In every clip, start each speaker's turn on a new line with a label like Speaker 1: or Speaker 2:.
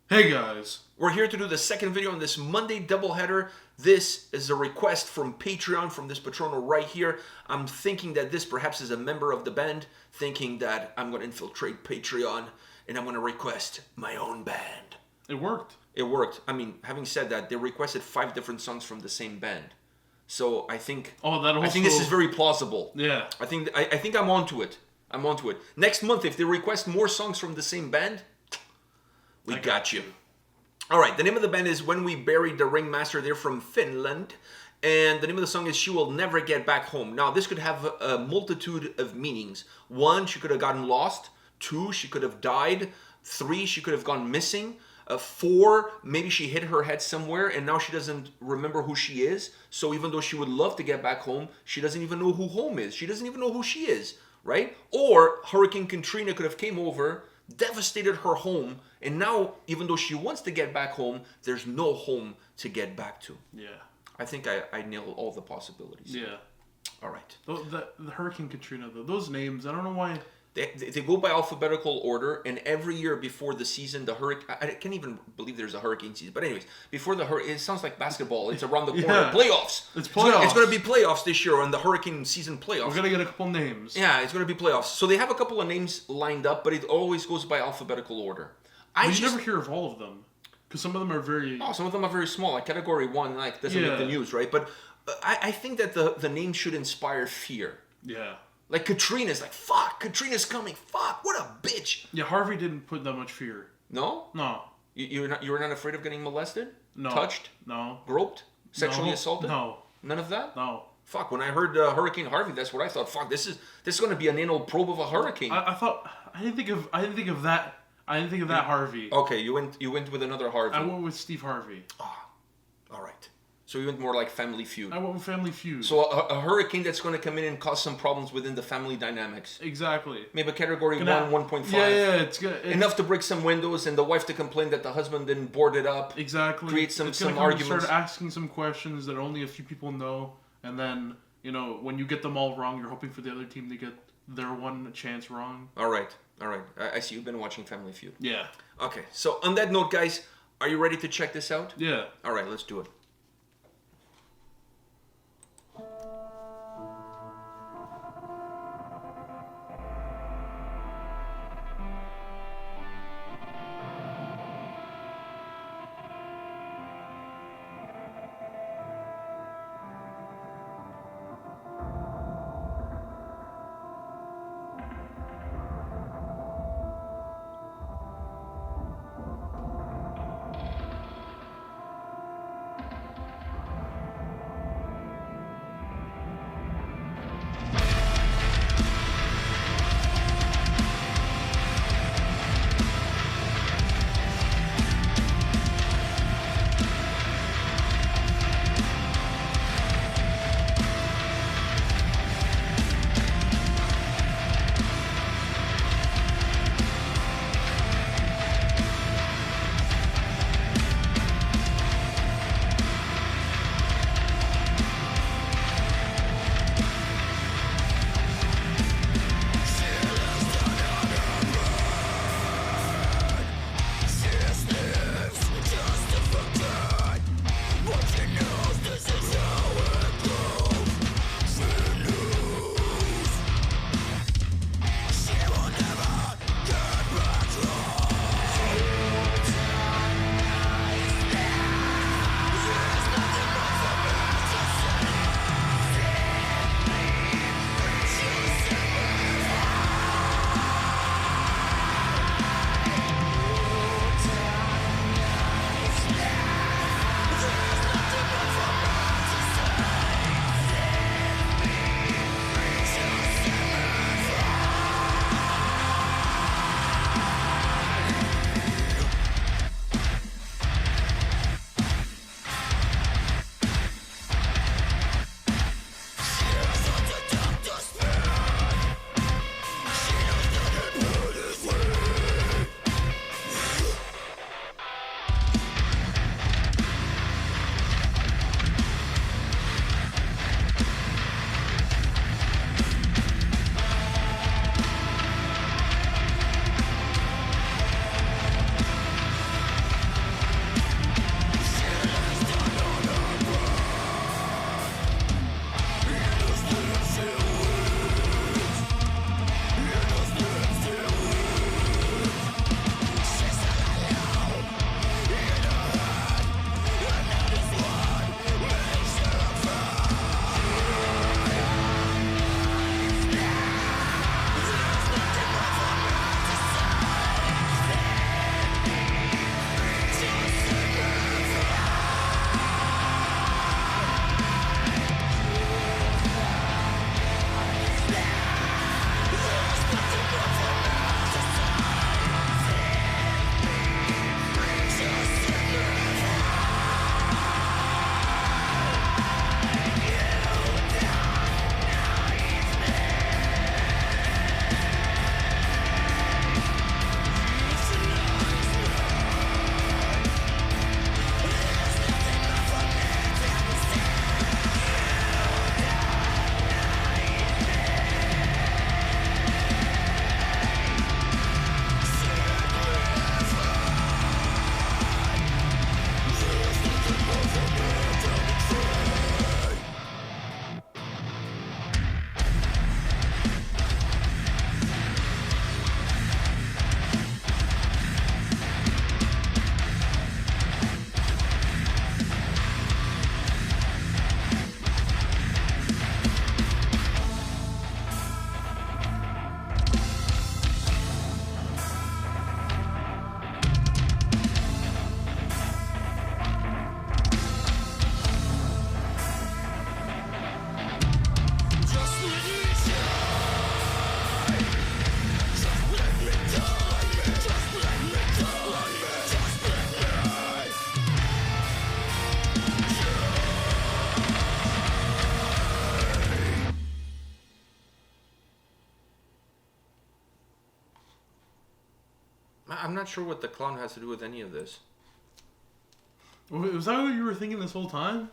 Speaker 1: Hey guys,
Speaker 2: We're here to do the second video on this Monday doubleheader. This is a request from Patreon from this patrono right here. I'm thinking that this perhaps is a member of the band, thinking that I'm going to infiltrate Patreon and I'm going to request my own band.
Speaker 1: it worked.
Speaker 2: It worked. I mean, having said that, they requested 5 different songs from the same band. So I think I think this is very plausible.
Speaker 1: Yeah.
Speaker 2: I think I'm onto it. I'm onto it. Next month, if they request more songs from the same band, we got you. All right, the name of the band is When We Buried the Ringmaster. They're from Finland. And the name of the song is She Will Never Get Back Home. Now, this could have a multitude of meanings. 1, she could have gotten lost. 2, she could have died. 3, she could have gone missing. 4, maybe she hit her head somewhere and now she doesn't remember who she is. So even though she would love to get back home, she doesn't even know who home is. She doesn't even know who she is, right? Or Hurricane Katrina could have came over, devastated her home, and now even though she wants to get back home, there's no home to get back to.
Speaker 1: Yeah.
Speaker 2: I think I nailed all the possibilities.
Speaker 1: Yeah.
Speaker 2: All right.
Speaker 1: The Hurricane Katrina, though, those names, I don't know why.
Speaker 2: They go by alphabetical order, and every year before the season, the hurricane... I can't even believe there's a hurricane season. But anyways, before the hurricane... It sounds like basketball. It's around the corner.
Speaker 1: Yeah.
Speaker 2: Playoffs.
Speaker 1: It's playoffs.
Speaker 2: It's going to be playoffs this year on the hurricane season playoffs.
Speaker 1: We're going to get a couple names.
Speaker 2: Yeah, it's going to be playoffs. So they have a couple of names lined up, but it always goes by alphabetical order.
Speaker 1: You never hear of all of them. Because some of them are very...
Speaker 2: Oh, some of them are very small. Like Category 1 doesn't make the news, right? But I think that the name should inspire fear.
Speaker 1: Yeah.
Speaker 2: Like Katrina's like, fuck, Katrina's coming. Fuck, what a bitch.
Speaker 1: Yeah, Harvey didn't put that much fear.
Speaker 2: No?
Speaker 1: No.
Speaker 2: You were not afraid of getting molested?
Speaker 1: No.
Speaker 2: Touched?
Speaker 1: No.
Speaker 2: Groped? Sexually assaulted?
Speaker 1: No.
Speaker 2: None of that?
Speaker 1: No.
Speaker 2: Fuck, when I heard Hurricane Harvey, that's what I thought. Fuck, this is going to be an anal probe of a hurricane.
Speaker 1: I didn't think of that. I didn't think of that Harvey.
Speaker 2: Okay, you went with another Harvey.
Speaker 1: I went with Steve Harvey.
Speaker 2: All right. So you went more like Family Feud.
Speaker 1: I went with Family Feud.
Speaker 2: So a hurricane that's going to come in and cause some problems within the family dynamics.
Speaker 1: Exactly.
Speaker 2: Maybe Category 1, 1.5.
Speaker 1: Yeah, it's good.
Speaker 2: Enough to break some windows and the wife to complain that the husband didn't board it up.
Speaker 1: Exactly.
Speaker 2: Create some
Speaker 1: arguments.
Speaker 2: arguments.
Speaker 1: Start asking some questions that only a few people know, and then when you get them all wrong, you're hoping for the other team to get their one chance wrong.
Speaker 2: All right. I see you've been watching Family Feud.
Speaker 1: Yeah.
Speaker 2: Okay. So on that note, guys, are you ready to check this out?
Speaker 1: Yeah.
Speaker 2: All right. Let's do it. I'm not sure what the clown has to do with any of this.
Speaker 1: Was that what you were thinking this whole time?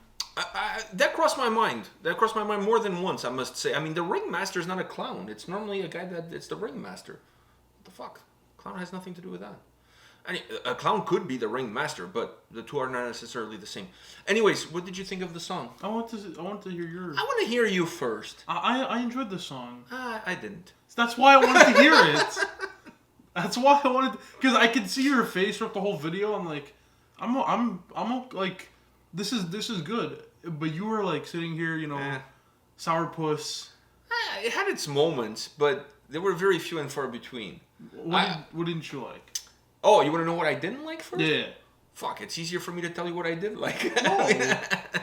Speaker 2: That crossed my mind. That crossed my mind more than once, I must say. I mean, the Ringmaster is not a clown. It's normally a guy it's the Ringmaster. What the fuck? Clown has nothing to do with that. A clown could be the Ringmaster, but the two are not necessarily the same. Anyways, what did you think of the song?
Speaker 1: I want to hear yours.
Speaker 2: I want to hear you first.
Speaker 1: I enjoyed the song.
Speaker 2: I didn't.
Speaker 1: That's why I wanted to hear it. That's why I wanted, because I could see your face throughout the whole video. I'm like, I'm like, this is good. But you were like sitting here, sourpuss.
Speaker 2: It had its moments, but there were very few and far between.
Speaker 1: What didn't you like?
Speaker 2: Oh, you want to know what I didn't like first?
Speaker 1: Yeah.
Speaker 2: Fuck, it's easier for me to tell you what I did like.
Speaker 1: No.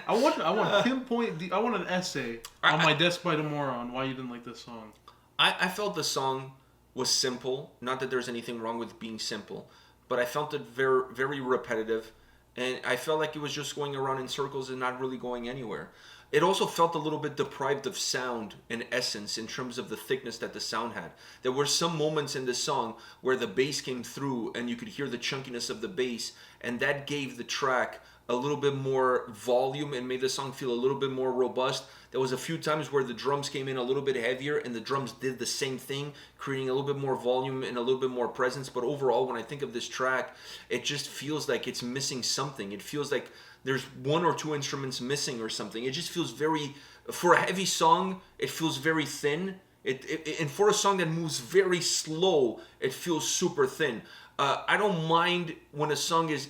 Speaker 1: I want pinpoint. I want an essay on my desk by tomorrow on why you didn't like this song.
Speaker 2: I felt the song was simple. Not that there's anything wrong with being simple, but I felt it very, very repetitive, and I felt like it was just going around in circles and not really going anywhere. It also felt a little bit deprived of sound and essence in terms of the thickness that the sound had. There were some moments in this song where the bass came through and you could hear the chunkiness of the bass, and that gave the track a little bit more volume and made the song feel a little bit more robust. There was a few times where the drums came in a little bit heavier and the drums did the same thing, creating a little bit more volume and a little bit more presence. But overall, when I think of this track, it just feels like it's missing something. It feels like there's one or two instruments missing or something. It just feels very, for a heavy song, it feels very thin. And for a song that moves very slow, it feels super thin. I don't mind when a song is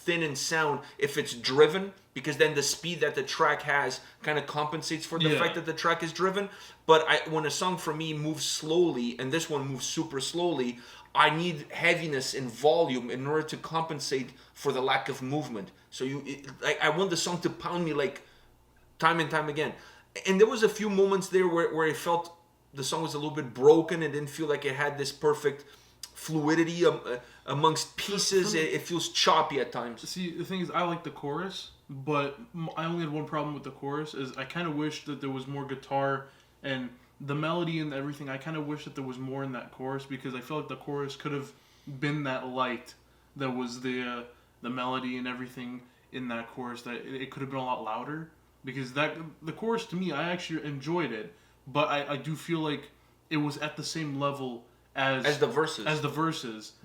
Speaker 2: thin in sound if it's driven, because then the speed that the track has kind of compensates for the fact that the track is driven. But when a song for me moves slowly, and this one moves super slowly, I need heaviness and volume in order to compensate for the lack of movement. So I want the song to pound me like time and time again. And there was a few moments there where it felt the song was a little bit broken and didn't feel like it had this perfect fluidity amongst pieces. It feels choppy at times.
Speaker 1: See, the thing is, I like the chorus, but I only had one problem with the chorus, is I kind of wish that there was more guitar and the melody and everything. I kind of wish that there was more in that chorus, because I feel like the chorus could have been that light that was the melody and everything in that chorus, that it could have been a lot louder, because the chorus, to me, I actually enjoyed it, but I do feel like it was at the same level as the verses.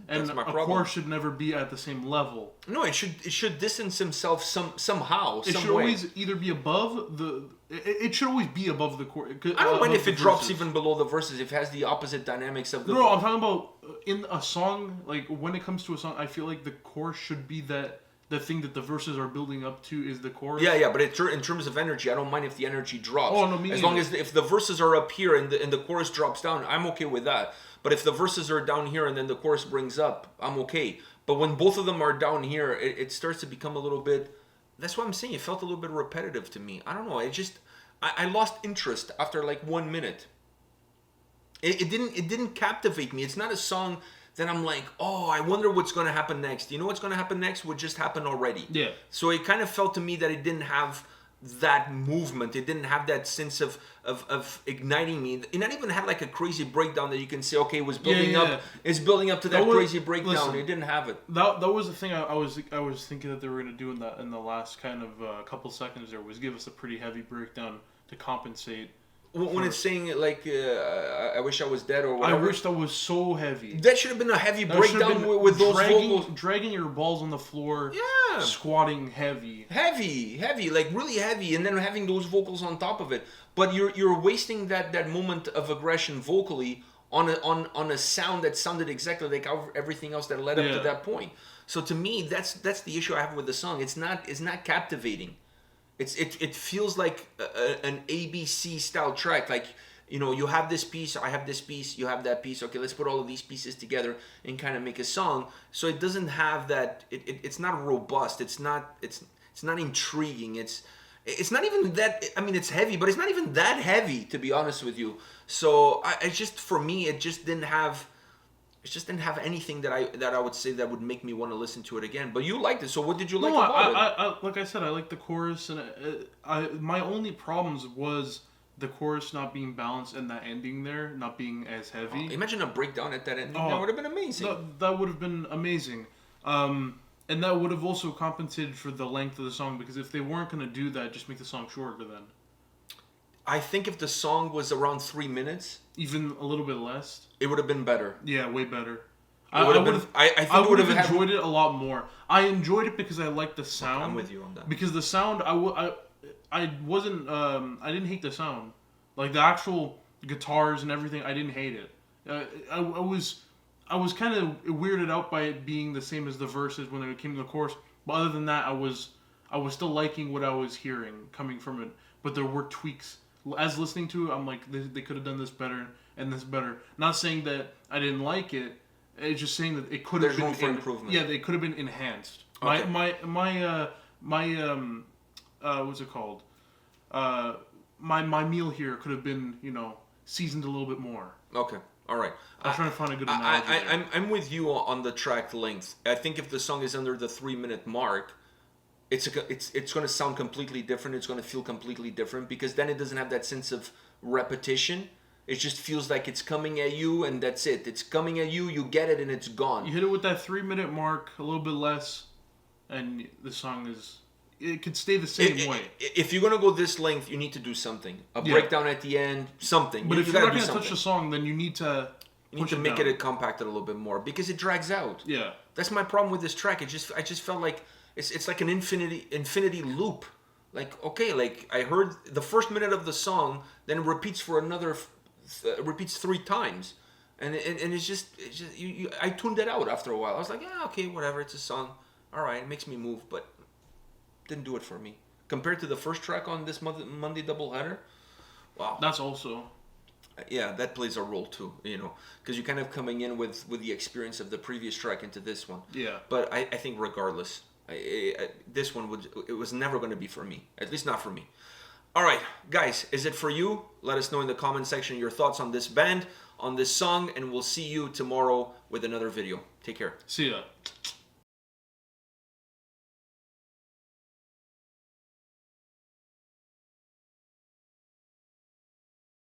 Speaker 1: And a chorus should never be at the same level.
Speaker 2: No, it should distance himself somehow.
Speaker 1: It should always either be above it should always be above the chorus.
Speaker 2: I don't mind if it drops even below the verses, if it has the opposite dynamics of the...
Speaker 1: No, I'm talking about in a song, like when it comes to a song, I feel like the chorus should be that the thing that the verses are building up to is the chorus.
Speaker 2: Yeah, but in terms of energy, I don't mind if the energy drops.
Speaker 1: Oh, no, me
Speaker 2: as long as if the verses are up here and the chorus drops down, I'm okay with that. But if the verses are down here and then the chorus brings up, I'm okay. But when both of them are down here, it starts to become a little bit... That's what I'm saying. It felt a little bit repetitive to me. I don't know. I lost interest after like 1 minute. It didn't captivate me. It's not a song that I'm like, oh, I wonder what's going to happen next. You know what's going to happen next? Would just happen already.
Speaker 1: Yeah.
Speaker 2: So it kind of felt to me that it didn't have that movement. It didn't have that sense of igniting me. It not even had like a crazy breakdown that you can say, okay, it was building up. It's building up to that crazy breakdown. Listen, it didn't have it.
Speaker 1: That was the thing I was thinking that they were going to do in the last kind of couple seconds there, was give us a pretty heavy breakdown to compensate.
Speaker 2: When it's saying like, I wish I was dead or whatever.
Speaker 1: I wish that was so heavy.
Speaker 2: That should have been a heavy breakdown with those vocals.
Speaker 1: Dragging your balls on the floor.
Speaker 2: Yeah.
Speaker 1: Squatting heavy.
Speaker 2: Heavy, like really heavy, and then having those vocals on top of it. But you're wasting that moment of aggression vocally on a sound that sounded exactly like everything else that led up to that point. So to me, that's the issue I have with the song. It's not captivating. It feels like an ABC style track. Like, you have this piece, I have this piece, you have that piece. Okay, let's put all of these pieces together and kind of make a song. So it doesn't have that. It's not robust. It's not intriguing. It's not even that. I mean, it's heavy, but it's not even that heavy, to be honest with you. So for me, it just didn't have. It just didn't have anything that I would say that would make me want to listen to it again. But you liked it, so what did you like about it?
Speaker 1: Like I said, I liked the chorus, and my only problems was the chorus not being balanced and that ending there not being as heavy.
Speaker 2: Imagine a breakdown at that ending. That would have been amazing.
Speaker 1: That would have been amazing. And that would have also compensated for the length of the song, because if they weren't going to do that, just make the song shorter then.
Speaker 2: I think if the song was around 3 minutes,
Speaker 1: even a little bit less,
Speaker 2: it would have been better.
Speaker 1: Yeah, way better.
Speaker 2: I would have
Speaker 1: enjoyed it a lot more. I enjoyed it because I liked the sound.
Speaker 2: I'm with you on that.
Speaker 1: Because the sound, I wasn't, I didn't hate the sound. Like the actual guitars and everything, I didn't hate it. I was kind of weirded out by it being the same as the verses when it came to the chorus. But other than that, I was still liking what I was hearing coming from it. But there were tweaks. As listening to it, I'm like, they could have done this better and this better. Not saying that I didn't like it. It's just saying that it could have been
Speaker 2: room for improvement.
Speaker 1: Yeah, they could have been enhanced.
Speaker 2: Okay.
Speaker 1: My what's it called? My meal here could have been, seasoned a little bit more.
Speaker 2: Okay. All right.
Speaker 1: I'm trying to find a good analogy.
Speaker 2: I'm with you on the track length. I think if the song is under the 3-minute mark, it's going to sound completely different. It's going to feel completely different, because then it doesn't have that sense of repetition. It just feels like it's coming at you, and that's it. It's coming at you, you get it, and it's gone.
Speaker 1: You hit it with that 3-minute mark, a little bit less, and the song it could stay the same way.
Speaker 2: If you're going to go this length, you need to do something. A breakdown at the end, something.
Speaker 1: But if you're not going to touch the song, then you need to
Speaker 2: make it compacted a little bit more, because it drags out.
Speaker 1: Yeah.
Speaker 2: That's my problem with this track. I just felt like it's like an infinity loop. Like, okay, like I heard the first minute of the song, then it repeats for another... repeats 3 times, and it's just I tuned it out after a while. I was like, yeah, okay, whatever, it's a song, all right, it makes me move, but didn't do it for me compared to the first track on this Monday doubleheader. Wow,
Speaker 1: that's also
Speaker 2: that plays a role too, because you're kind of coming in with the experience of the previous track into this one.
Speaker 1: Yeah,
Speaker 2: but I think regardless, this one was never going to be for me, at least not for me. All right, guys, is it for you? Let us know in the comment section your thoughts on this band, on this song, and we'll see you tomorrow with another video. Take care.
Speaker 1: See ya.